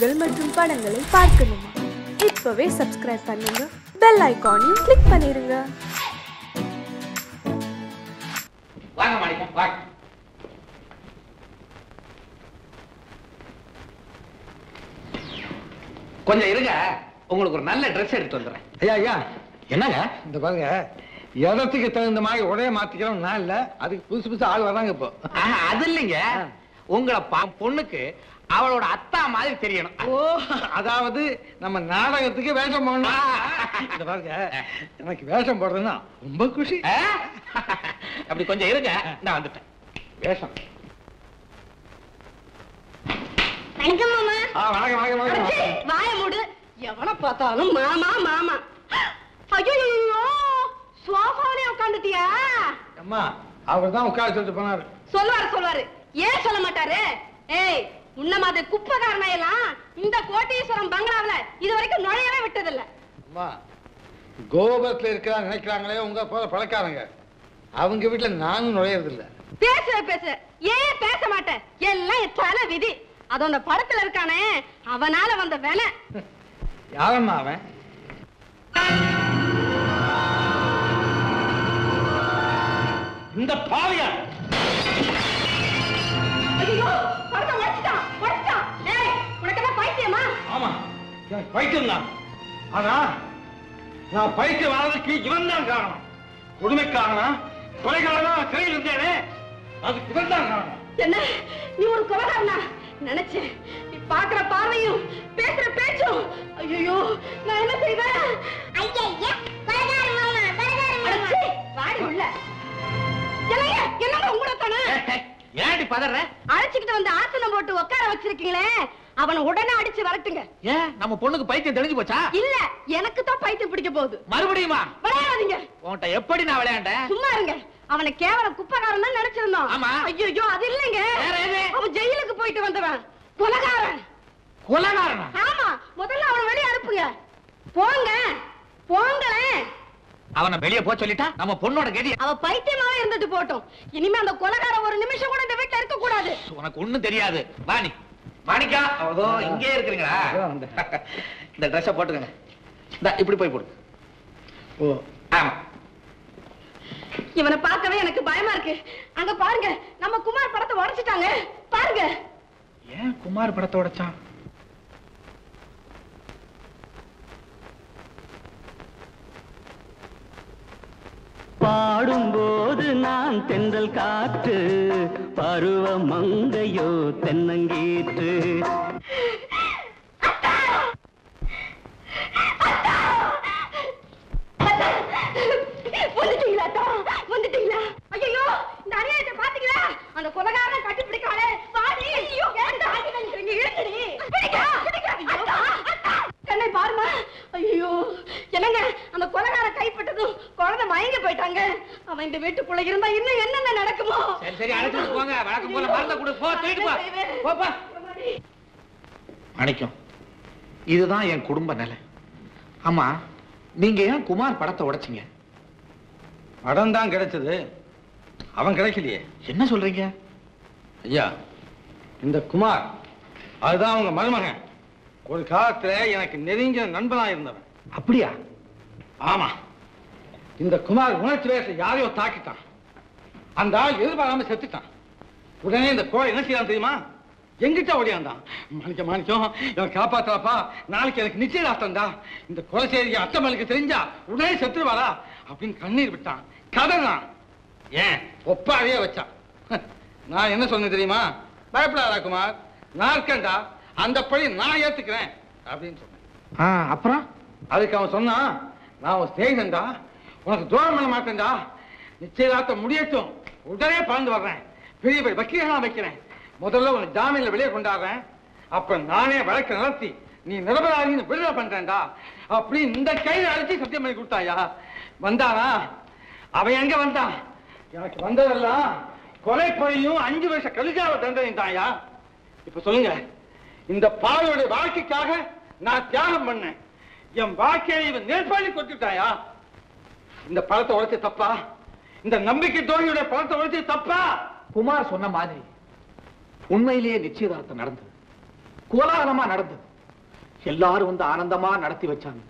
நிகழ்ச்சிகள் மற்றும் படங்களை பார்க்கணுமா? இப்பவே சப்ஸ்கிரைப் பண்ணுங்க, பெல் ஐகானையும் கிளிக் பண்ணிருங்க. வாங்க மாணிக்கம், வாங்க. கொஞ்சம் இருங்க, உங்களுக்கு ஒரு நல்ல ட்ரெஸ் எடுத்து வந்துடுறேன். ஐயா ஐயா, என்னங்க இந்த பாருங்க, இடத்துக்கு தகுந்த மாதிரி உடைய மாத்திக்கிறோம். நான் இல்ல, அதுக்கு புதுசு புதுசு ஆள் வராங்க இப்போ. அது இல்லைங்க, உங்களை பொண்ணுக்கு அவளோட அத்தா மாதிரி தெரியணும். ஓ, அதாவது நம்ம நாடகத்துக்கு வேஷம் போடணும். இந்த பாருங்க, எனக்கு வேஷம் போடுறதுன்னா ரொம்ப குஷி. அப்படி கொஞ்சம் இருங்க, நான் வந்துட்டேன். வேஷம். வணக்கம் மாமா. வணக்கம் வணக்கம் வணக்கம். வாய மூடு. எவனை பார்த்தாலும் மாமா மாமா. ஐயோ, சோஃபாவிலே உட்காந்துட்டியா? அம்மா, அவர் தான் உட்கார சொல்லிட்டு போனாரு. சொல்லுவாரு. ஏன் சொல்ல மாட்டாரு? ஏய், உன்ன மாதிரி குப்பைக்காரனா எல்லாம் இந்த கோட்டீஸ்வரம் பங்களாவில இது வரைக்கும் நுழையவே விட்டதில்ல. அம்மா, கோபுரத்துல இருக்கிற நினைக்கிறாங்களே உங்க போல பழக்காரங்க, அவங்க வீட்டுல நானும் நுழையறது இல்ல. பேச ஏன் பேச மாட்டேன்? எல்லாம் தல விதி. அது அந்த படத்துல இருக்கானே, அவனால வந்த வேலை. யாரம்மா அவன்? இந்த பாவியா? ஐயோ, படத்தை உடைச்சிட்டான். டேய், உனக்கு என்ன பைத்தியமா? ஆமா, எனக்கு பைத்தியம் தான். ஆனா நான் பைத்தியம் வர்றதுக்கு இவன் தான் காரணம். கொடுமைக்காரனா, கொலைகாரனா சிறையில் இருந்தேனே, அதுக்கு இவன் தான் காரணம். என்ன, நீ ஒரு கொலைகாரனா? நினைச்சேன். நீ பாக்குற பார்வையும் பேசுற பேச்சும். ஐயோ, நான் என்ன செய்வேன்? ஐயா, கொலைகார மாமா, வாடி உள்ள. என்னங்க உங்கள தானே? ஏன்டி பதற? அழைச்சிக்கிட்டு வந்து ஆசனம் போட்டு உட்கார வச்சிருக்கீங்களே, அவனை உடனே அடிச்சு வரட்டுங்க. ஏன் நம்ம பொண்ணுக்கு பைத்தியம் தெரிஞ்சு போச்சா? இல்ல, எனக்கு தான் பைத்தியம் பிடிக்க போகுது. மறுபடியுமா? விளையாடாதீங்க. உன்கிட்ட எப்படி நான் விளையாண்டேன்? சும்மா இருங்க. அவனை கேவலம் குப்பைக்காரன் தான் நினைச்சிருந்தோம். ஆமா. ஐயோ, அது இல்லைங்க. அவன் ஜெயிலுக்கு போயிட்டு வந்தவன் கொலைகாரன். கொலைகாரனா? ஆமா, முதல்ல அவனை வெளியே அனுப்புங்க. போங்களேன். அவனை வெளியே போ சொல்லிட்டா நம்ம பொண்ணோட கதி. அவ பைத்தியமாவே இருந்துட்டு போட்டும். இனிமே அந்த கொலைகாரன் ஒரு நிமிஷம் கூட இந்த வீட்டுல இருக்க கூடாது. உனக்கு ஒண்ணும் தெரியாது. வாணி, மாணிக்கா, அதோ இங்கே இருக்கிறீங்களா? இந்த ட்ரெஸ்ஸை போட்டுக்கங்க. இப்படி போய் போடு. ஓ, ஆமா. இவனை பார்க்கவே எனக்கு பயமா இருக்கு. அங்க பாருங்க, நம்ம குமார் படத்தை உடைச்சிட்டாங்க. பாருங்க. ஏன் குமார் படத்தை உடைச்சான்? பாடும்போது நான் தென்றல் காற்று, பருவ மங்கையோ தென்னங்கீற்று. வந்துட்டீங்களா? ஐயோ, இந்த அநியாயத்தை பாத்தீங்களா? அந்த கொலைகாரனை கட்டி பிடிக்காளே. பாடி. ஐயோ, என்னை பாருமா. ஐயோ, என்னங்க, அந்த கொலைகார கைப்பட்டதும் குழந்தை மயங்கி போயிட்டாங்க. அவன் இந்த வீட்டுக்குள்ள இருந்தா இன்னும் என்னென்ன நடக்குமோ? சரி, அழைச்சிட்டு போங்க. வழக்கம் போல மறந்த கொடு. போ, தூக்கிட்டு போ. மாணிக்கம், இதுதான் என் குடும்ப நிலை. ஆமா, நீங்க ஏன் குமார் படத்தை உடைச்சிங்க? படம் தான் கிடைச்சது, அவன் கிடைக்கலையே. என்ன சொல்றீங்க? ஐயா, இந்த குமார் அதுதான் அவங்க மருமகன். ஒரு காலத்துல எனக்கு நெருங்கிய நண்பனா இருந்தவன். அப்படியா? ஆமா, இந்த குமார் உணர்ச்சி வேச யாரையோ தாக்கிட்டான். அந்த ஆள் எதிர்பாராம செத்துட்டான். உடனே இந்த கோழை என்ன செய்யலாம் தெரியுமா? எங்கிட்ட ஓடியாந்தான். மாணிக்கம், இவன் காப்பாத்தாப்பா, நாளைக்கு எனக்கு நிச்சயதார்த்தம்டா. இந்த கொலை செய்தி அத்தமலுக்கு தெரிஞ்சா உடனே செத்துருவாரா அப்படின்னு கண்ணீர் விட்டான். கதறான். ஏன் ஒப்பாவே வச்சான். நான் என்ன சொன்னேன் தெரியுமா? பயப்படாதா குமார், நான் இருக்கேன்டா, அந்த பழி நான் ஏத்துக்கிறேன் அப்படின்னு சொன்னேன். அப்புறம் அதுக்கு அவன் சொன்னான், நான் உன் ஸ்நேகிதன்டா, உனக்கு துரோகம் பண்ண மாட்டேன்டா, நிச்சயதார்த்தம் முடியட்டும், உடனே பறந்து வர்றேன், பெரிய பெரிய வக்கீலா வைக்கிறேன், முதல்ல உன்னை ஜாமீன்ல வெளியே கொண்டாடுறேன், அப்ப நானே வழக்கு நடத்தி நீ நிரபராதின்னு விடுதலை பண்றேன்டா அப்படின்னு இந்த கையில அழைச்சி சத்தியம் பண்ணி கொடுத்தாயா. வந்தானா? அவன் எங்க வந்தான்? எனக்கு வந்ததெல்லாம் கொலை பழியும் 5 வருஷ கலிஜாவ தண்டனை தாயா. இப்ப சொல்லுங்க, இந்த பாவையோட வாழ்க்கைக்காக நான் தியாகம் பண்ணேன், என் வாழ்க்கையை இவன் நேர்பாளி கொட்டுட்டாயா? இந்த பழத்தை உடைச்சு தப்பா? இந்த நம்பிக்கை தோழியுடைய பழத்தை உடைச்சு தப்பா? குமார் சொன்ன மாதிரி உண்மையிலேயே நிச்சயதார்த்தம் நடந்தது, கோலாகலமா நடந்தது. எல்லாரும் வந்து ஆனந்தமா நடத்தி வச்சாங்க.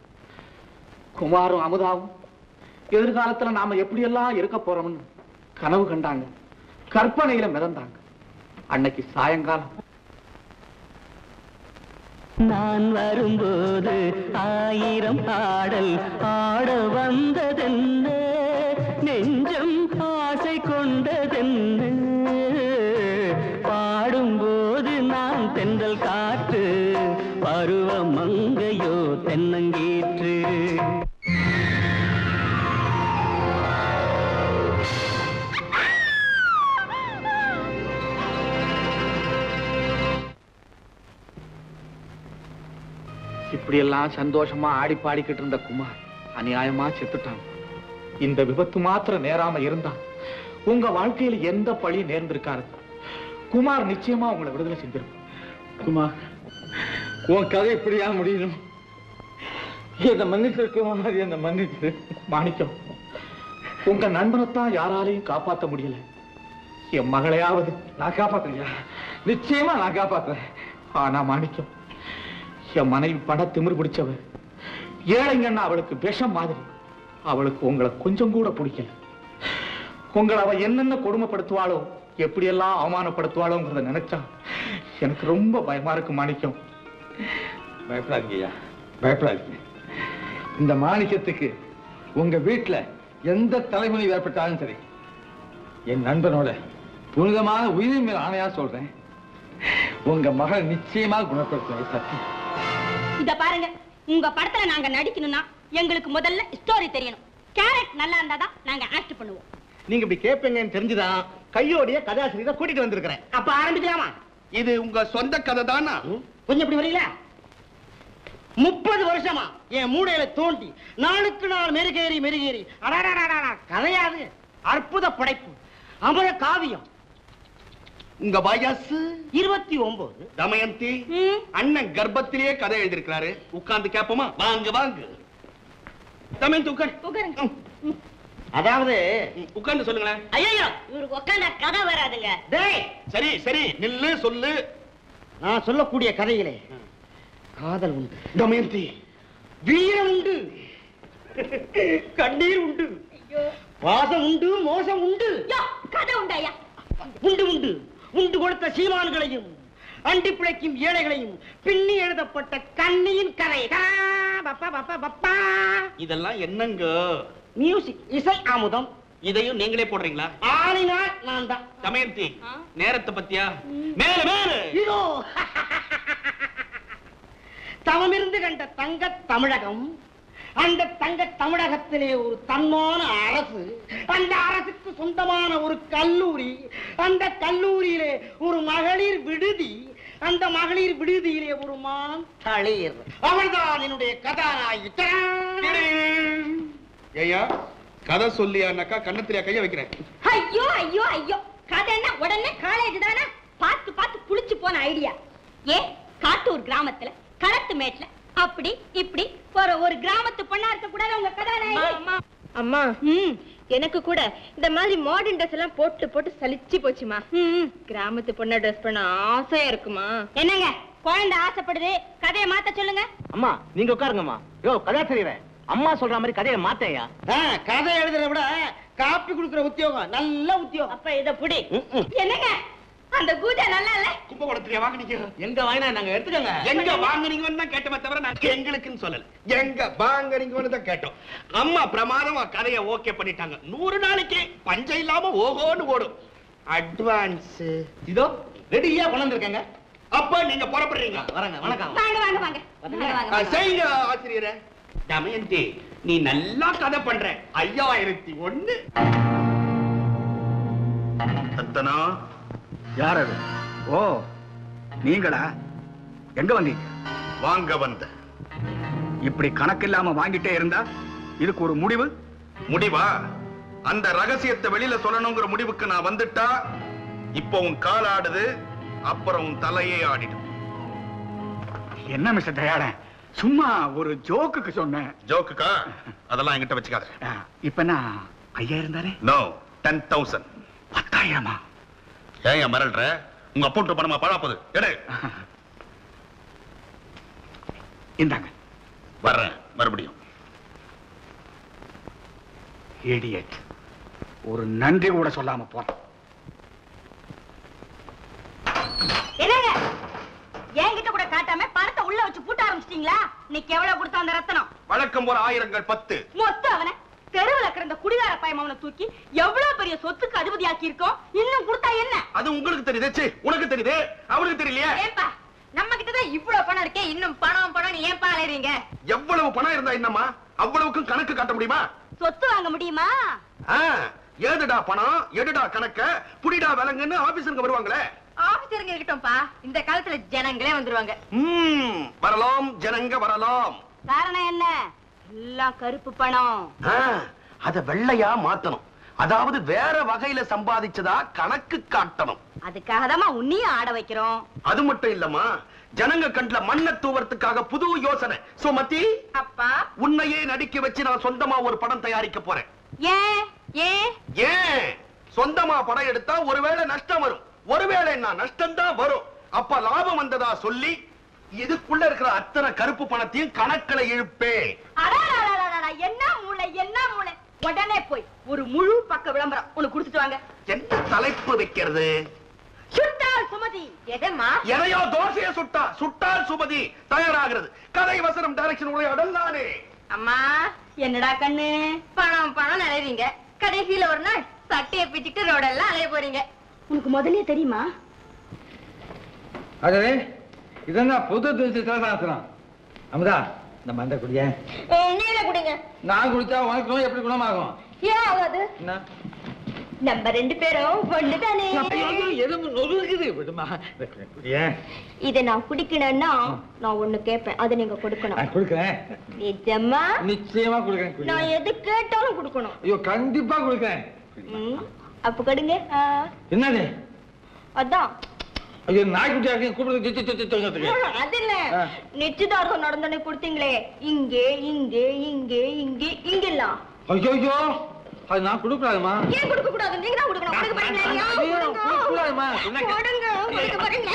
குமாரும் அமுதாவும் எதிர்காலத்துல நாம எப்படியெல்லாம் இருக்க போறோம்னு கனவு கண்டாங்க, கற்பனையில மிதந்தாங்க. அன்னைக்கு சாயங்காலம் நான் வரும்போது 1000 பாடல் ஆட வந்ததென்ன, நெஞ்சம் ஆசை கொண்டதென்ன, பாடும்போது நான் தென்றல் காற்று, பருவ மங்கையோ தென்னங்கீற்று. இப்படியெல்லாம் சந்தோஷமா ஆடி பாடிக்கிட்டு இருந்த குமார் அநியாயமா செத்துட்டான். இந்த விபத்து மாத்திரம் நேராம இருந்தா உங்க வாழ்க்கையில எந்த பழி நேர்ந்திருக்காரு? குமார் நிச்சயமா உங்களை விடுதலை செஞ்சிருப்பான். குமார், உன் கதை இப்படியா முடியணும்? என்ன மன்னிச்சு குமார், என்ன மன்னிச்சு. மாணிக்கம், உங்க நண்பனைத்தான் யாராலையும் காப்பாற்ற முடியல. என் மகளையாவது நான் காப்பாத்துறியா? நிச்சயமா நான் காப்பாத்துறேன். ஆனா மாணிக்கம், என் மனைவி பண திமிர் பிடிச்சவ. ஏழைங்கன்னா அவளுக்கு விஷம் மாதிரி. அவளுக்கு உங்களை கொஞ்சம் கூட பிடிக்கல. உங்களை அவ என்னென்ன கொடுமைப்படுத்துவாளோ, எப்படியெல்லாம் அவமானப்படுத்துவாளோங்கிறத நினைச்சா எனக்கு ரொம்ப பயமா இருக்கு மாணிக்கம். பயப்படாதீங்கய்யா, பயப்படாதீங்க. இந்த மாணிக்கத்துக்கு உங்க வீட்டுல எந்த தலைமுறை ஏற்பட்டாலும் சரி, என் நண்பனோட புனிதமான உயிரின் மேல் ஆணையா சொல்றேன், உங்க மகள் நிச்சயமா குணப்படுத்துவேன். சத்தியம். இத பாருங்க, உங்க படத்துல நாங்க நடிக்கணும்னா எங்களுக்கு முதல்ல ஸ்டோரி தெரியணும். கேரக்ட் நல்லா இருந்தாதான் நாங்க ஆக்ட் பண்ணுவோம். நீங்க இப்படி கேட்பீங்கன்னு தெரிஞ்சுதான் கையோடைய கதாசிரியரை கூட்டிட்டு வந்திருக்கிறேன். அப்ப ஆரம்பிக்கலாமா? இது உங்க சொந்த கதை தானா? கொஞ்சம் இப்படி வரீங்களா? 30 வருஷமா என் மூடையில தோண்டி நாளுக்கு நாள் மெருகேறி மெருகேறி கதையாது. அற்புத படைப்பு, அமர காவியம். உங்க வயசு 29. தமயந்தி, அண்ணன் கர்ப்பத்திலேயே கதை எழுதிருக்கிறாரு. உட்கார்ந்து கேப்போமா? வாங்க வாங்க. தமயந்தி உட்காருங்க. அதாவது உட்கார்ந்து சொல்லுங்களேன். ஐயோ, இவருக்கு உட்கார்ந்த கதை வராதுங்க. டேய், சரி சரி நில்லு, சொல்லு. நான் சொல்லக்கூடிய கதையிலே காதல் உண்டு, தமயந்தி, வீரம் உண்டு, கண்ணீர் உண்டு, பாசம் உண்டு, மோசம் உண்டு. கதை உண்டாயா? உண்டு உண்டு. உண்டு கொடுத்த சீமான்களையும் அண்டி பிழைக்கும் ஏழைகளையும் பின்னி எழுதப்பட்ட கண்ணியின் கதை. இதெல்லாம் என்னங்க? மியூசிக், இசை அமுதம். இதையும் நீங்களே போடுறீங்களா? ஆனினால் நான் தான். தமயந்தி, நேரத்தை பத்தியா? மேல மேல. இதோ தவமிருந்து கண்ட தங்க தமிழகம். அந்த தங்க தமிழகத்திலே ஒரு தன்மான அரசு, அந்த அரசுக்கு சொந்தமான ஒரு கல்லூரி, அந்த கல்லூரியிலே ஒரு மகளிர் விடுதி, அந்த மகளிர் விடுதியிலே ஒரு மான் தளிர். அவள்தான் என்னுடைய கதாநாயகி. ஐயா, கதை சொல்லியானாக்கா கண்ணத்திரியா கைய வைக்கிறேன். ஐயோ ஐயோ ஐயோ, கதை என்ன உடனே காலேஜ் தானே? பார்த்து பார்த்து புளிச்சு போன ஐடியா. காட்டூர் கிராமத்துல களத்து மேட்ல அப்படி இப்படி ஒரு கிராமத்து பொண்ணா இருக்க கூடாது உங்க கதாநாயகி? அம்மா, எனக்கு கூட இந்த மாதிரி மாடர்ன் ட்ரெஸ் எல்லாம் போட்டு போட்டு சலிச்சு போச்சுமா. கிராமத்து பொண்ணா ட்ரெஸ் பண்ண ஆசையா இருக்குமா? என்னங்க குழந்தை ஆசைப்படுது, கதையை மாத்த சொல்லுங்க. அம்மா நீங்க உட்காருங்கம்மா. யோ கதாசிரியரே, அம்மா சொல்ற மாதிரி கதையை மாத்தையா. கதை எழுதுற விட காப்பி குடுக்குற உத்தியோகம் நல்ல உத்தியோகம். அப்ப இத புடி. என்னங்க அந்த கூஜா நல்லா இல்ல? கும்பகோணத்துல வாங்குனீங்க? எங்க வாங்கினா நாங்க எடுத்துக்கங்க. எங்க வாங்குனீங்கன்னு தான் கேட்டோமே தவிர நான் எங்களுக்குன்னு சொல்லல. எங்க வாங்குனீங்கன்னு தான் கேட்டோம். அம்மா பிரமாதமா கதையை ஓகே பண்ணிட்டாங்க. 100 நாளைக்கு பஞ்சம் இல்லாம ஓஹோன்னு ஓடும். அட்வான்ஸ் இதோ ரெடியா கொண்டு வந்திருக்கேங்க. அப்ப நீங்க புறப்படுறீங்க. வரங்க. வணக்கம். வாங்க வாங்க வாங்க. செய்யுங்க ஆசிரியரே. தமயந்தி, நீ நல்லா கதை பண்ற. 5001. அத்தனா, யார் அது? ஓ, நீங்களா? எங்க வந்தீங்க? வாங்க வந்த. இப்படி கணக்கு இல்லாம வாங்கிட்டே இருந்தா இதுக்கு ஒரு முடிவு? முடிவா? அந்த ரகசியத்தை வெளியில சொல்லணுங்கிற முடிவுக்கு நான் வந்துட்டா இப்போ உன் கால் ஆடுது, அப்புறம் உன் தலையே ஆடிடும். என்ன மிஸ்டர் தயாளன், சும்மா ஒரு ஜோக்குக்கு சொன்னேன். ஜோக்குக்கா? அதெல்லாம் என்கிட்ட வச்சுக்காத. இப்ப நான் 5000 தானே? நோ, 10,000. 10,000? ஏன் மிரள்ற? உங்க அப்பா பணமா பாழா போகுது. எடு. இந்தாங்க. வர்றேன் மறுபடியும். இடியட், ஒரு நன்றி கூட சொல்லாம போறான். என்னங்க என்கிட்ட கூட காட்டாம பணத்தை உள்ள வச்சு பூட்ட ஆரம்பிச்சிட்டீங்களா? இன்னைக்கு எவ்வளவு கொடுத்தா அந்த ரத்தனம்? வழக்கம் போல 1000 10. மொத்தம் அவனை தெருவுல கிடந்த குடிகார பயமவனை தூக்கி எவ்வளவு பெரிய சொத்துக்கு அதிபதி ஆக்கி இருக்கோம். இன்னும் கொடுத்தா என்ன? அது உங்களுக்கு தெரியுது, உனக்கு தெரியுது, அவனுக்கு தெரியலையா? ஏப்பா நம்ம கிட்டதான் இவ்வளவு பணம் இருக்கே, இன்னும் பணம் பணம் நீ ஏன்பா அலையறீங்க? எவ்வளவு பணம் இருந்தா என்னம்மா? அவ்வளவுக்கும் கணக்கு காட்ட முடியுமா? சொத்து வாங்க முடியுமா? ஏதுடா பணம், எடுடா கணக்க, புடிடா விலங்குன்னு ஆபீசருக்கு வருவாங்களே. ஆபீசருங்க இருக்கட்டும்பா, இந்த காலத்துல ஜனங்களே வந்துருவாங்க. வரலாம், ஜனங்க வரலாம். காரணம் என்ன? எல்லாம் கருப்பு பணம். அத வெள்ளையா மாத்தணும். அதாவது வேற வகையில சம்பாதிச்சதா கணக்கு காட்டணும். அதுக்காக தான் உன்னையும் ஆட வைக்கிறோம். அது மட்டும் இல்லம்மா, ஜனங்க கண்ட்ல மண்ணை தூவறதுக்காக புது யோசனை. சுமதி, அப்பா உன்னையே நடிக்க வச்சு நான் சொந்தமா ஒரு படம் தயாரிக்க போறேன். ஏன் ஏன் ஏன்? சொந்தமா படம் எடுத்தா ஒருவேளை நஷ்டம் வரும், ஒருவேளை நஷ்டம் தான் வரும். அப்ப லாபம் வந்ததா சொல்லி இதுக்குள்ள இருக்கிற அத்தனை கருப்பு பணத்தையும் கணக்குல இழுப்பேன். என்ன மூளை என்ன மூளை! உடனே போய் ஒரு முழு பக்க விளம்பரம் உனக்கு கொடுத்துட்டு வாங்க. என்ன தலைப்பு வைக்கிறது? சுட்டால் சுமதி. எதம்மா? எதையோ தோசைய சுட்டா, சுட்டால் சுமதி தயாராகிறது. கதை வசனம் டைரக்ஷன் உரையாடல் நானே. அம்மா என்னடா கண்ணு, பணம் பணம் நினைவீங்க, கடைசியில ஒரு நாள் சட்டையை பிச்சுட்டு ரோடெல்லாம் அலைய போறீங்க. உனக்கு முதலே தெரியுமா? அதே இதெல்லாம் புது சாஸ்திரம். அமுதா, இந்த மந்த குடிய நீல குடிங்க. நான் குடிச்சா உனக்கு நோய் எப்படி குணமாகும்? ஏன் ஆகாது? நம்ம ரெண்டு பேரும் ஒண்ணுதானே. எலும்பு நொறுங்குது, விடுமா. இத நான் குடிக்கணும்னா நான் ஒண்ணு கேட்பேன், அதை நீங்க கொடுக்கணும். கொடுக்கிறேன். நிஜமா? நிச்சயமா கொடுக்கிறேன். நான் எது கேட்டாலும் கொடுக்கணும். ஐயோ கண்டிப்பா கொடுக்கிறேன். அப்ப கடுங்க. என்னது? அதான். ஐயோ நாய்க்குட்டியா கூப்பிடுறது. அது இல்ல, நிச்சயதார்த்தம் நடந்தோடனே கொடுத்தீங்களே, இங்கே இங்கே இங்கே இங்கே இங்கெல்லாம். ஐயோ அது நான் கொடுக்கூடாதுமா. ஏன் கொடுக்க கூடாது? நீங்க தான் கொடுக்கணும். கொடுக்க பாருங்க. கொடுக்கூடாதுமா. கொடுங்க. கொடுக்க பாருங்க.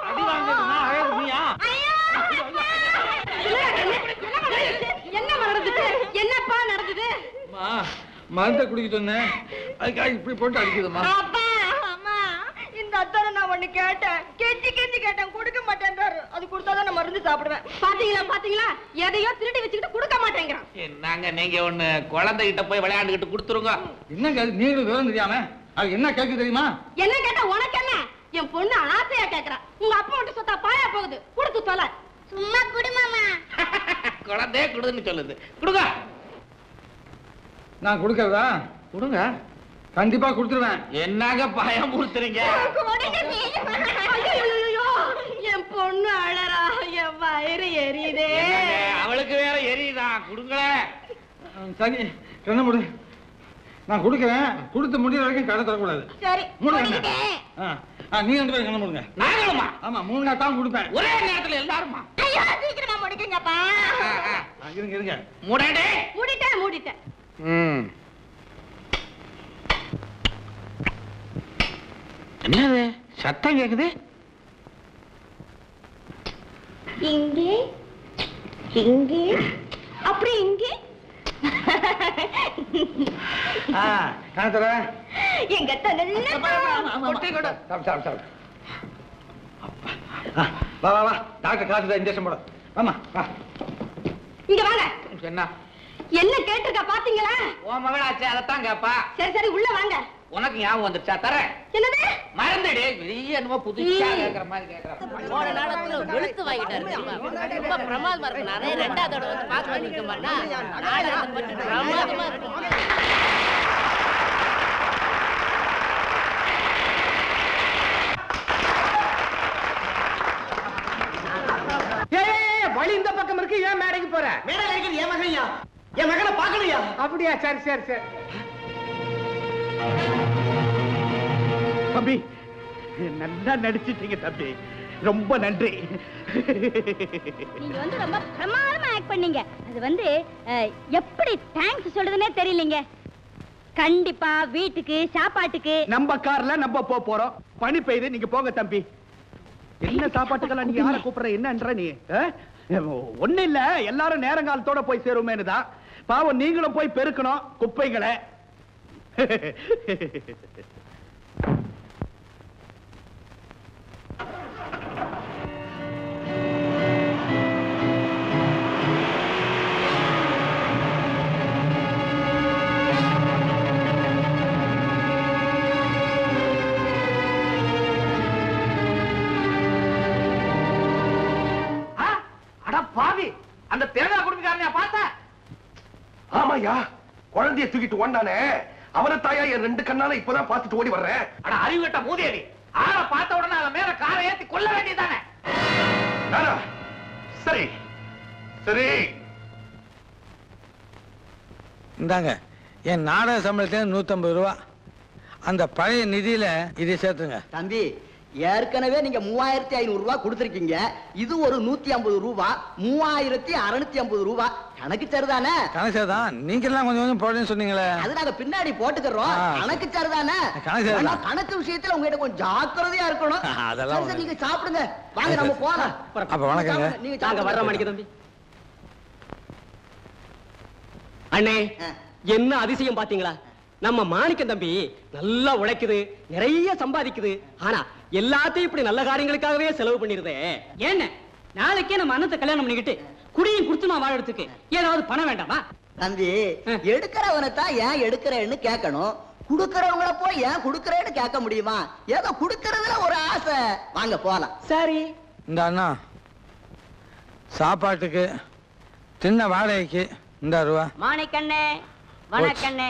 அடி வாங்குறதுனா அழகுனியா? என்ன நடந்துது? என்னப்பா நடந்துது? மருந்த குடிக்க சொன்னேன், அதுக்காக இப்படி போட்டு அடிக்குதுமா. அப்பா அம்மா, இந்த அத்தானை நான் ஒண்ணு கேட்டேன், கெஞ்சி கெஞ்சி கேட்டேன், கொடுக்க மாட்டேன்றாரு. அது கொடுத்தாதான் நான் மருந்து சாப்பிடுவேன். பாத்தீங்களா பாத்தீங்களா, எதையோ திருடி வச்சுக்கிட்டு கொடுக்க மாட்டேங்கிறான். என்னங்க நீங்க ஒண்ணு குழந்தைகிட்ட போய் விளையாண்டுகிட்டு கொடுத்துருங்க. என்னங்க நீங்களும் விவரம் தெரியாம அது என்ன கேட்க தெரியுமா? என்ன கேட்டா உனக்கு என்ன? என் பொண்ணு ஆசையா கேக்குறா. உங்க அப்பா மட்டும் சொத்தா பாயா போகுது, கொடுத்து தொலை. சும்மா குடு மாமா. குழந்தையே கொடுன்னு சொல்லுது, கொடுங்க. நான் கொடுக்கறதா? கொடுங்க. கண்டிப்பா கொடுத்துருவேன். என்னங்க பயம் கொடுத்துறீங்க? என் பொண்ணு அழறா, என் வயிறு எரியுதே. அவளுக்கு வேற எரியுதான், கொடுங்களேன். சரி கண்ண முடி, நான் கொடுக்கிறேன். கொடுத்து முடிய வரைக்கும் கடை தரக்கூடாது. சரி முடிங்க. நீ 2 பேரும் கண்ண முடுங்க. நாங்களுமா? ஆமா 3 நாள் தான் கொடுப்பேன். ஒரே நேரத்துல எல்லாருமா? ஐயோ சீக்கிரமா முடிக்குங்கப்பா. இருங்க இருங்க. மூடடே. மூடிட்டேன். என்னது சத்தம் கேக்குது? இங்கே இங்கே அப்படி இங்கே. காணத்தர எங்க தனல்ல வா வா வா, டாக்டர் காசு இன்ஜெக்ஷன் போட. வாமா வா. இங்க வாங்க. என்ன என்ன கேட்டிருக்கா பாத்தீங்களா? உன் மகளாச்சு, அதைத்தான் கேப்பா. சரி சரி உள்ள வாங்க. உனக்கு ஞாபகம் வந்துருச்சா? தரேன். என்னது? மறந்துடு. வெளியே என்னமோ புதுசா கேக்குற மாதிரி கேக்குற. போன நாளத்துல வெளுத்து வாங்கிட்டாரு தெரியுமா? ரொம்ப பிரமாதமா இருக்கு. நிறைய 2வது தடவை வந்து பார்க்க வந்திருக்க மாட்டா. நாளை மட்டும் பிரமாதமா இருக்கும். வழி இந்த பக்கம் இருக்கு, ஏன் மேடைக்கு போற? மேடையில இருக்கிறது என் மகனையா? என் மகனை பார்க்கலையா? அப்படியா? சரி சரி சரி. தம்பி நல்லா நடிச்சிட்டீங்க தம்பி, ரொம்ப நன்றி. நீங்க வந்து ரொம்ப பிரமாதமா ஆக்ட் பண்ணீங்க. அது வந்து எப்படி தேங்க்ஸ் சொல்றதுன்னே தெரியலங்க. கண்டிப்பா வீட்டுக்கு சாப்பாட்டுக்கு நம்ம கார்ல நம்ம போறோம். பனி பெய்யுது, நீங்க போங்க தம்பி. என்ன சாப்பாட்டுக்கெல்லாம் நீ யாரை கூப்பிடுற என்னன்ற நீ? ஒண்ணு இல்ல, எல்லாரும் நேரங்காலத்தோட போய் சேருமேனுதான். பாவம் நீங்களும் போய் பெருக்கணும் குப்பைகளை. பாவி, அந்த தேங்காய் குடும்பிக்காரனையா பார்த்த? ஆமாயா, குழந்தைய தூக்கிட்டு ஓண்டானே அவனை தாயா என் 2 கண்ணால இப்பதான் பார்த்துட்டு ஓடி வர்றேன். அட அறிவுகட்ட மூதேவி, ஆளை பார்த்த உடனே அவன் மேல காரை ஏத்தி கொல்ல வேண்டியதானே? சரி சரி, இந்தாங்க என் நாடக சம்பளத்துல 150 ரூபா. அந்த பழைய நிதியில இதை சேர்த்துங்க. தம்பி, ஏற்கனவே நீங்க 3500 ரூபாய் கொடுத்திருக்கீங்க. இது ஒரு 150 ரூபாய், 3650 ரூபாய். கணக்கு சரிதானே? கணக்கு சரிதான். நீங்க எல்லாம் கொஞ்சம் கொஞ்சம் போடுன்னு சொன்னீங்களே, அது நாங்க பின்னாடி போட்டுக்கிறோம். கணக்கு சரிதானே? கணக்கு விஷயத்துல உங்ககிட்ட கொஞ்சம் ஜாக்கிரதையா இருக்கணும். அதெல்லாம் நீங்க சாப்பிடுங்க, வாங்க நம்ம போலாம். அப்ப வணக்கங்க. நீங்க வர்ற மணிக்கு தம்பி. அண்ணே, என்ன அதிசயம் பாத்தீங்களா? நம்ம மாணிக்கம் தம்பி நல்லா உழைக்குது, நிறைய சம்பாதிக்குது. ஆனா எல்லாத்தையும் இப்படி நல்ல காரியங்களுக்காகவே செலவு பண்ணிருதே. ஏன்னு நாளைக்கே நம்ம அண்ணத்தை கல்யாணம் பண்ணிக்கிட்டு குடியும் குடுத்து நான் வாழறதுக்கு ஏதாவது பணம் வேண்டாமா? தம்பி, எடுக்கிறவனை தான் ஏன் எடுக்கிறேன்னு கேட்கணும். குடுக்கிறவங்கள போய் ஏன் குடுக்கிறேன்னு கேட்க முடியுமா? ஏதோ குடுக்கறதுல ஒரு ஆசை. வாங்க போலாம். சரி. இந்த அண்ணா சாப்பாட்டுக்கு சின்ன வாடகைக்கு இந்த ரூபா. மாணிக்கண்ணே வணக்கண்ணே.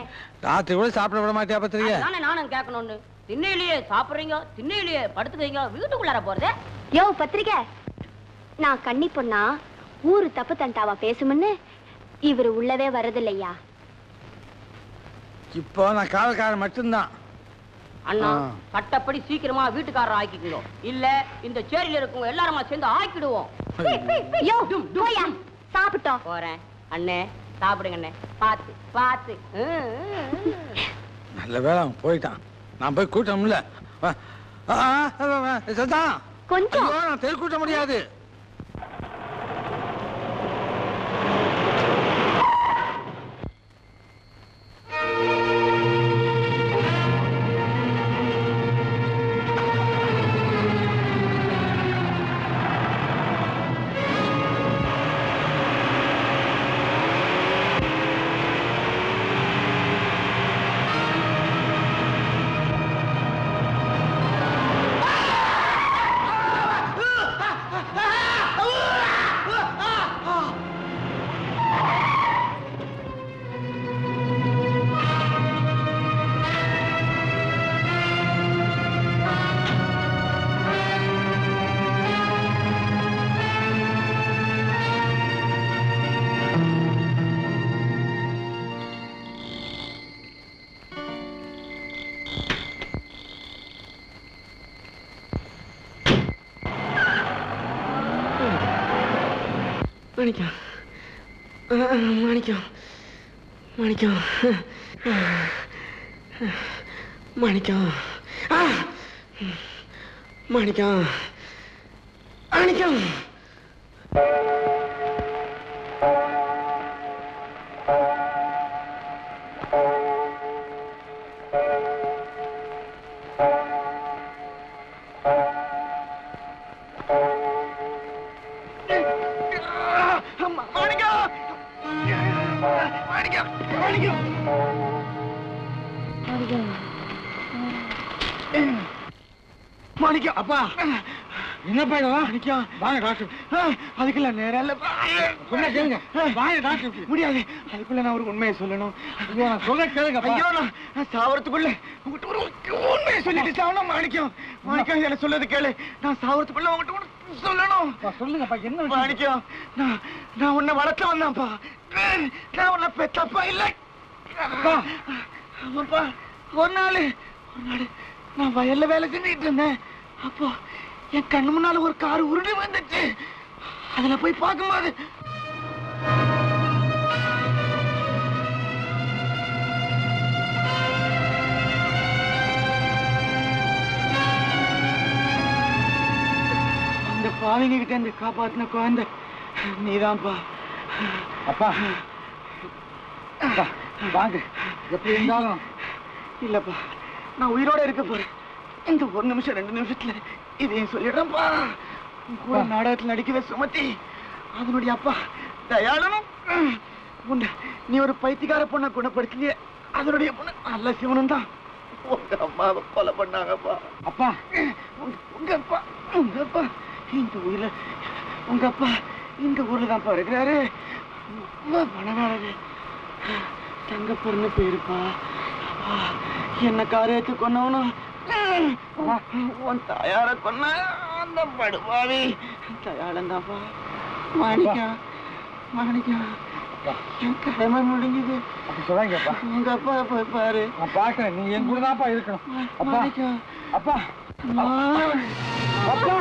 ராத்திரி கூட சாப்பிட விட மாட்டியா பத்திரிக்கை? நானும் கேட்கணும்னு. திண்ணையிலேயே சாப்பிடுறீங்க, திண்ணையிலேயே படுத்துக்கிறீங்க, வீட்டுக்குள்ளார போறது. யோ பத்திரிக்கை, நான் கன்னி பொண்ணா ஊரு தப்பு தண்டாவா பேசுமுன்னு இவரு உள்ளவே வரதில்லையா? இப்போ நான் காவல்காரன் மட்டும்தான். அண்ணா சட்டப்படி சீக்கிரமா வீட்டுக்காரர் ஆக்கிக்கோ, இல்ல இந்த சேரியில இருக்கவங்க எல்லாருமா சேர்ந்து ஆக்கிடுவோம். சாப்பிட்டோம் போறேன் அண்ணே, சாப்பிடுங்க அண்ணே. பாத்து பாத்து. நல்ல வேலை போயிட்டான். நான் போய் கூட்டம்ல கொஞ்சம் நான் தெரு கூட்ட முடியாது. மாணிக்கம், மாணிக்கம், மாணிக்கம், மாணிக்கம், மாணிக்கம், மாணிக்கம். மாணிக்கம், அப்பா என்ன பையன்? மாணிக்கம் வாங்க டாக்டர். அதுக்குள்ள நேரம் இல்ல, சொன்ன கேளுங்க. வாங்க டாக்டர். முடியாது, அதுக்குள்ள நான் ஒரு உண்மையை சொல்லணும். ஐயோ நான் சொல்ல கேளுங்க. ஐயோ நான் சாவறதுக்குள்ள உங்ககிட்ட ஒரு உண்மையை சொல்லிட்டு சாவணும். மாணிக்கம், மாணிக்கம் என்ன சொல்றது கேளு. நான் சாவறதுக்குள்ள உங்ககிட்ட சொல்லணும். சொல்லுங்கப்பா என்ன மாணிக்கம்? நான் உன்னை வளர்க்க வந்தேன்ப்பா. நான் உன்னை பெத்தப்பா இல்லை. ஆமாப்பா, ஒரு நாள் நான் வயல்ல வேலை செஞ்சுட்டு இருந்தேன். அப்போ என் கண்ணு முன்னால ஒரு கார் உருண்டு வந்துச்சு. அதுல போய் பார்க்கும்போது பாவிங்க கிட்ட இருந்து காப்பாத்தின குழந்தை நீதான்ப்பா. அப்பா வாங்க. எப்படி இருந்தாலும் இல்லப்பா, நான் உயிரோட இருக்க போறேன். இந்த 1 நிமிஷம் 2 நிமிஷத்துல இதையும் சொல்லிடுறேன்ப்பா. கூட நாடகத்தில் நடிக்கவே சுமத்தி அதனுடைய அப்பா தயாளனும் உன்னை நீ ஒரு பைத்தியக்கார பொண்ணை குணப்படுத்தலையே, அதனுடைய பொண்ணு நல்ல சிவனும் தான் உங்க அம்மாவை கொலை பண்ணாங்கப்பா. அப்பா உங்க அப்பா இந்த ஊர்ல உங்க அப்பா இந்த ஊர்ல தான்ப்பா இருக்கிறாரு. பணக்காரரு தங்கப்பர்னு பேருப்பா. என்ன காரியத்தை கொன்னவனும் உன் தாயார கொன்ன அந்த படுபாவி தயாளன் தான்ப்பா. மாணிக்கம் என் கடமை முடிஞ்சது. அப்படி சொல்லாங்கப்பா. உங்க அப்பா போய் பாரு. நான் பாக்குறேன், நீ என் கூட தான்ப்பா இருக்கணும். அப்பா அப்பா அப்பா.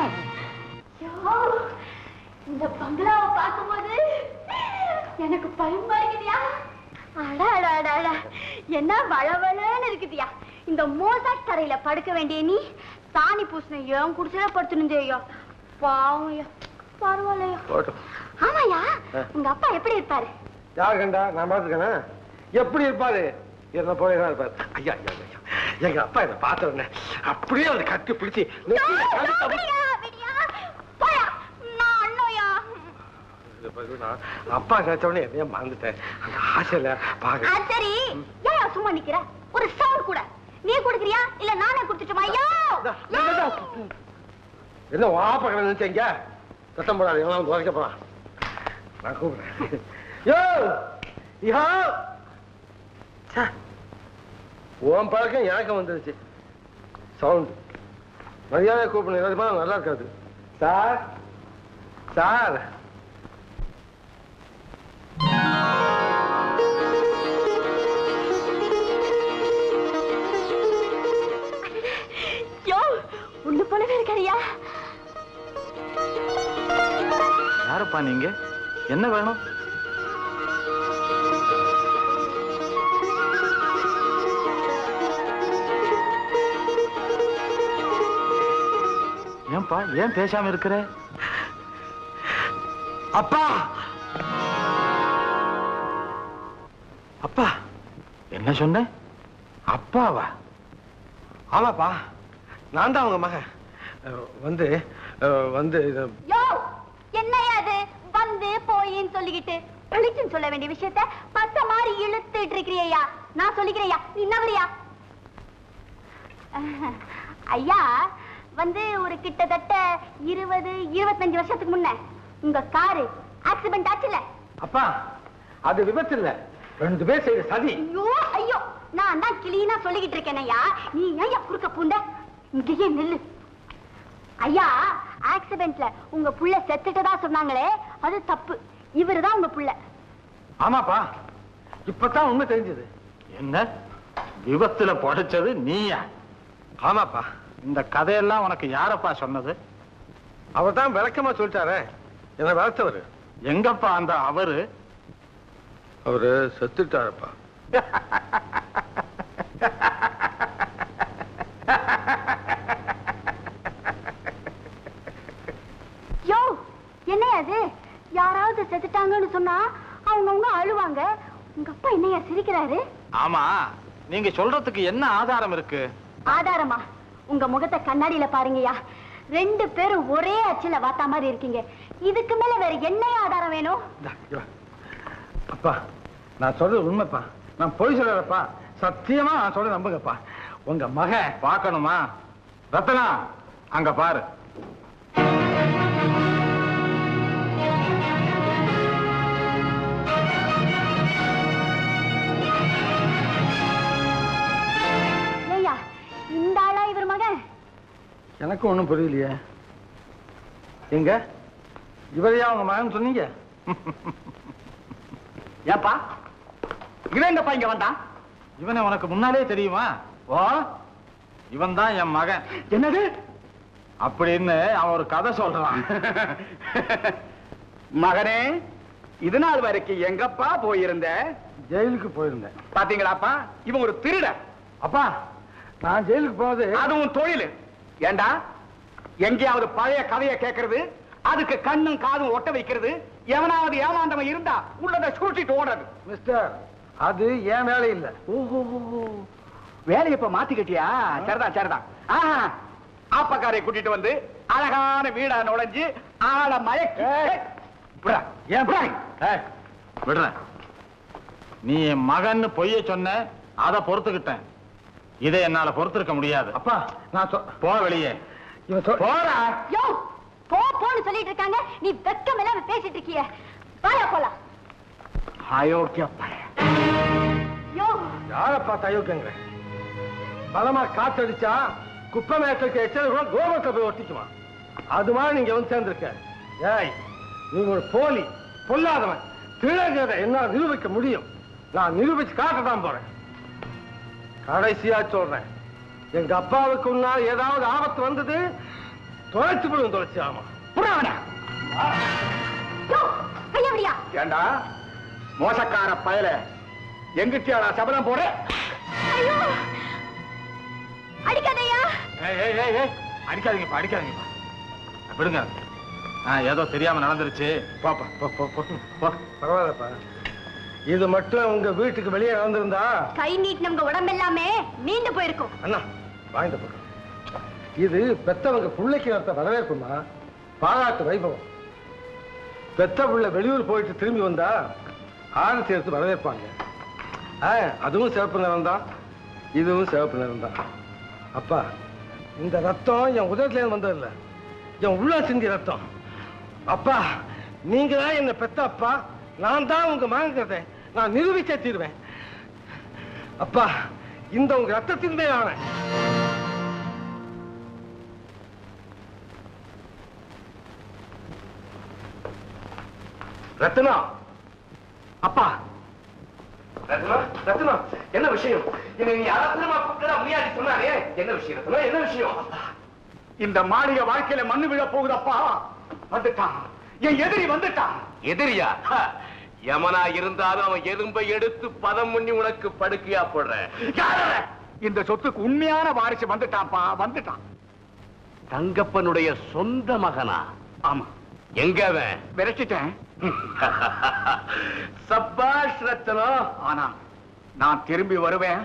இந்த பங்களாவை பார்க்கும்போது எனக்கு பயமா இருக்குதியா. அடா என்ன வளவளன்னு இருக்குதியா. இந்த மோசாட் தரையில படுக்க வேண்டிய நீ சாணி பூசண ஏன் குடிச்சத படுத்துனுந்தேயா. பாவையா பரவாயில்லையா. ஆமாயா, உங்க அப்பா எப்படி இருப்பாரு? யாரு கண்டா? நான் பாத்துக்கேன். எப்படி இருப்பாரு? என்ன போலதான் இருப்பாரு. ஐயா ஐயா ஐயா, எங்க அப்பா என்ன பாத்துறேன் அப்படியே அவரை கட்டி பிடிச்சி அப்பா கிடைச்சவனே எதையா மறந்துட்டேன். அந்த ஆசையில பாக்க. சரி, ஏன் சும்மா நிக்கிற? ஒரு சவுண்ட் கூட நீ குடுக்குறியா இல்ல நானே குடுத்துட்டுமா? ஐயோ என்ன வாப்பா கடை நினைச்சீங்க? சத்தம் போடாது, எல்லாம் துவைக்க போறான். நான் கூப்பிடுறேன். யோ உன் பழக்கம் எனக்கு வந்துருச்சு. சவுண்ட் மரியாதை கூப்பிடுங்க, நல்லா இருக்காது. சார் சார் உள்ள போலவே இருக்காரியா. யாரப்பா நீங்க? என்ன வேணும்? ஏன்பா ஏன் பேசாம இருக்கிற? அப்பா அப்பா என்ன சொன்ன? அப்பாவா? ஆமாப்பா, நான் தான் அவங்க மகன். வந்து வந்து என்னையா அது வந்து போயின்னு சொல்லிக்கிட்டு பழிச்சுன்னு சொல்ல வேண்டிய விஷயத்த பத்த மாதிரி இழுத்துட்டு இருக்கிறியா. நான் சொல்லிக்கிறேயா, நீ என்னவரியா? ஐயா வந்து ஒரு கிட்டத்தட்ட 20-25 வருஷத்துக்கு முன்ன உங்க காரு ஆக்சிடென்ட் ஆச்சுல. அப்பா அது விபத்து இல்ல, 2 பேர் செய்த சதி. ஐயோ ஐயோ, நான் தான் கிளீனா சொல்லிக்கிட்டு இருக்கேன் ஐயா. நீ ஏன் குறுக்க பூண்ட? இங்கேயே நில்லு. ஐயா ஆக்சிடென்ட்ல உங்க புள்ள செத்துட்டதா சொன்னாங்களே, அது தப்பு. இவருதான் உங்க புள்ள. ஆமாப்பா, இப்பதான் உண்மை தெரிஞ்சது. என்ன விபத்துல பொடைச்சது நீயா? ஆமாப்பா. இந்த கதையெல்லாம் உனக்கு யாரப்பா சொன்னது? அவர் தான் விளக்கமா சொல்லிட்டாரு. என்ன வளர்த்தவர். எங்கப்பா அந்த அவரு? அவரு செத்துட்டாருப்பா. யோ என்னையா அது? யாராவது செத்துட்டாங்கன்னு சொன்னா அவங்க அழுவாங்க. உங்க அப்பா என்னையா சிரிக்கிறாரு? ஆமா, நீங்க சொல்றதுக்கு என்ன ஆதாரம் இருக்கு? ஆதாரமா? உங்க முகத்தை கண்ணாடியில பாருங்கய்யா. 2 பேரும் ஒரே அச்சில வாத்தா மாதிரி இருக்கீங்க. இதுக்கு மேல வேற என்ன ஆதாரம் வேணும்? அப்பா நான் சொல்றது உண்மைப்பா, நான் பொய் சொல்லப்பா. சத்தியமா நான் சொல்ல நம்புங்கப்பா. உங்க மகன் பார்க்கணுமா? ரத்னா அங்க பாரு. ஏய்யா, இந்த ஆளா இவர் மகன்? எனக்கு ஒண்ணும் புரியலையே. எங்க இவரையா உங்க மகன் சொன்னீங்க? ஏப்பா இவன் எங்கப்பா இங்க வந்தான்? இவனை உனக்கு முன்னாலே தெரியுமா? ஓ, இவன் தான் என் மகன். என்னது அப்படின்னு அவன் ஒரு கதை சொல்றான். மகனே, இது நாள் வரைக்கும் எங்கப்பா போயிருந்த? ஜெயிலுக்கு போயிருந்தேன். பாத்தீங்களாப்பா, இவன் ஒரு திருட. அப்பா நான் ஜெயிலுக்கு போகுது அதுவும் தொழில். ஏண்டா எங்கேயாவது பழைய கதையை கேட்கறது அதுக்கு கண்ணும் காதும் ஒட்ட வைக்கிறது, எவனாவது ஏமாந்தவன் இருந்தா உள்ளத சுருட்டிட்டு ஓடுறது. மிஸ்டர், அது ஏன் வேலை இல்ல. ஓஹோ, வேலையை இப்ப மாத்திக்கிட்டியா? சரிதான் சரிதான். ஆப்பக்காரை கூட்டிட்டு வந்து அழகான வீடா நுழைஞ்சு ஆள மயக்கி விடுற. நீ என் மகன் பொய்ய சொன்ன, அதை பொறுத்துக்கிட்டேன். இதை என்னால பொறுத்திருக்க முடியாது. அப்பா நான் போ வெளியே. போறா போன்னு சொல்லிட்டு இருக்காங்க, நீ வெக்கம் எல்லாம் பேசிட்டு இருக்கிய. வாயா போலாம். அயோக்கிய யார பார்த்து அயோக்கியங்கிற? பலமா காத்தடிச்சா குப்பை மேட்டுக்கு எச்சல் கூட கோபத்தை போய் ஒட்டிக்குமா? அது மாதிரி நீங்க வந்து சேர்ந்திருக்க. ஏய், நீங்க ஒரு போலி, பொல்லாதவன், திருடங்கிறத என்ன நிரூபிக்க முடியும்? நான் நிரூபிச்சு காட்டதான் போறேன். கடைசியா சொல்றேன், எங்க அப்பாவுக்கு முன்னால் ஏதாவது ஆபத்து வந்தது, தொலைச்சு போடுவோம். தொலைச்சு ஆமா ஏண்டா மோசக்கார பயல, எங்கிட்டியாடா சபதம் போற? அடிக்காதையா. அடிக்காதீங்கப்பா, அடிக்காதீங்கப்பா. விடுங்க. ஏதோ தெரியாம நடந்துருச்சு. பாப்பா பரவாயில்லப்பா. இது மட்டும் உங்க வீட்டுக்கு வெளியே நடந்திருந்தா கை நீட்டு நமக்கு உடம்பு எல்லாமே நீண்டு போயிருக்கும். அண்ணா வாங்கிட்டு போறோம். இது பெத்தவங்க பிள்ளைக்கு நடத்த வரவேற்புமா, பாராட்டு வைபவம். பெத்த பிள்ளை வெளியூர் போயிட்டு திரும்பி வந்தா ஆரத்தி எடுத்து வரவேற்பாங்க. அதுவும் சிவப்பு நிறம் தான், இதுவும் சிவப்பு நிறம் தான். அப்பா, இந்த ரத்தம் என் உதரத்துல இருந்து வந்ததில்ல, என் உள்ள சிந்திய ரத்தம். அப்பா, நீங்க தான் என்ன பெத்த அப்பா, நான் தான் உங்க மகங்கிறத நான் நிரூபிச்சே தீருவேன். அப்பா, இந்த உங்க ரத்தத்தின் ஆன ரத்னா. அப்பா ரத்னா, என்ன விஷயம்? என்ன விஷயம்? என்ன விஷயம்? இந்த மாளிகை வாழ்க்கையில மண்ணு விழ போகுதப்பா. வந்துட்டான், என் எதிரி வந்துட்டான். எதிரியா? யமனா இருந்தாலும் அவன் எலும்பை எடுத்து பதம் பண்ணி உனக்கு படுக்கையா போடுற. இந்த சொத்துக்கு உண்மையான வாரிசு வந்துட்டான்ப்பா, வந்துட்டான். தங்கப்பனுடைய சொந்த மகனா? ஆமா. எங்க அவன்? விரட்டிட்டேன். சபாஷ் ரத்னம். ஆனா நான் திரும்பி வருவேன்,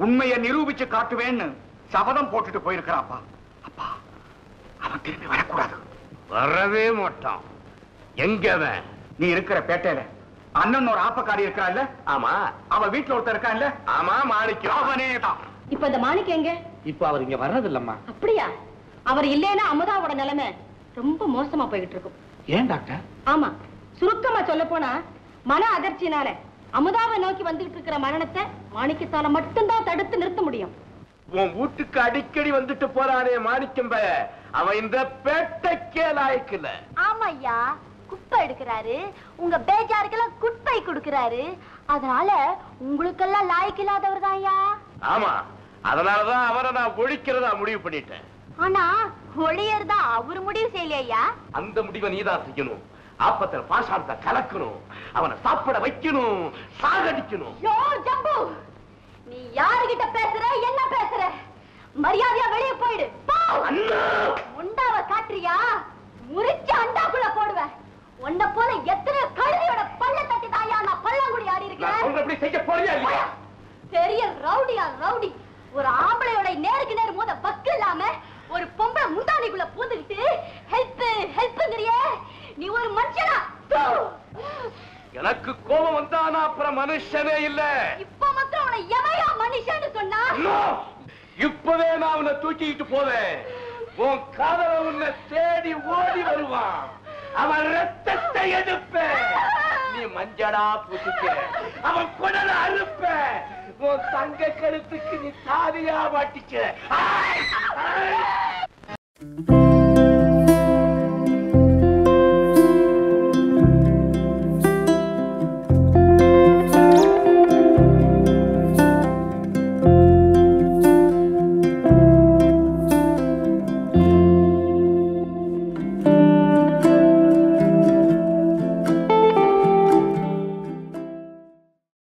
உண்மையை நிரூபிச்சு காட்டுவேன்னு சபதம் போட்டுட்டு போயிருக்கிறாப்பா. அப்பா, அவன் திரும்பி வரக்கூடாது. வரவே மாட்டான். எங்க அவன்? நீ இருக்கிற பேட்டையில அண்ணன் ஒரு ஆப்பக்காரி இருக்கிறாள். ஆமா. அவ வீட்டுல ஒருத்தர் இருக்கான்ல. ஆமா, மாணிக்கம். அவனே தான். இப்ப இந்த மாணிக்கம் எங்க? இப்ப அவர் இங்க வர்றது இல்லம்மா. அப்படியா? அவர் இல்லைன்னா அமுதாவோட நிலைமை ரொம்ப மோசமா போய்கிட்டு இருக்கும். ஏன் டாக்டர்? ஆமா, சுருக்கமா சொல்ல போனா மன அதிர்ச்சியினால அமுதாவை நோக்கி வந்துகிட்டு இருக்கிற மரணத்தை மாணிக்கத்தால மட்டும்தான் தடுத்து நிறுத்த முடியும். உன் வீட்டுக்கு அடிக்கடி வந்துட்டு போறானே மாணிக்கம் பய, அவன் இந்த பேட்டைக்கே லாய்க்கல. ஆமா ஐயா, குப்பை எடுக்கிறாரு, உங்க பேஜாருக்கெல்லாம் குப்பை கொடுக்கிறாரு. அதனால உங்களுக்கெல்லாம் லாய்க்கு இல்லாதவர் தான் ஐயா. ஆமா, அதனாலதான் அவரை நான் ஒழிக்கிறதா முடிவு பண்ணிட்டேன். ஆனா ஒளியர்தா அவரு முடிவு செய்யலையா? அந்த முடிவை நீதான் செய்யணும். ஆப்பத்தில் பாசாரத்தை கலக்கணும், அவனை சாப்பிட வைக்கணும், சாகடிக்கணும். ஜம்பு, நீ யாருகிட்ட பேசுற, என்ன பேசுற? மரியாதையா வெளியே போயிடு. முண்டாவ காட்டுறியா, முறிச்சு அண்டாக்குள்ள போடுவேன். உன்ன போல எத்தனை கழுதியோட பல்ல தட்டி தாயா நான் பல்லாங்குடி ஆடி இருக்கேன். பெரிய ரவுடியா ரவுடி. ஒரு ஆம்பளையோட நேருக்கு நேர் மோத பக்கு இல்லாம ஒரு பொம்பளை முந்தானிக்குள்ள பூந்துக்கிட்டு ஹெல்ப் ஹெல்ப்ங்கறியே. நீ ஒரு மனுஷனா? எனக்கு கோபம் வந்தானா அப்புறம் மனுஷனே இல்ல. இப்ப மாத்திரம் அவனை எவையா மனுஷன்னு சொன்னா? இப்பவே நான் அவனை தூக்கிட்டு போவேன். உன் காதல உன்னை தேடி ஓடி வருவான். அவன் ரத்தத்தை எடுப்ப, நீ மஞ்சளா பூசிக்க. அவன் குடல அறுப்ப, உன் தங்க கழுத்துக்கு நீ சாதியா மாட்டிக்க.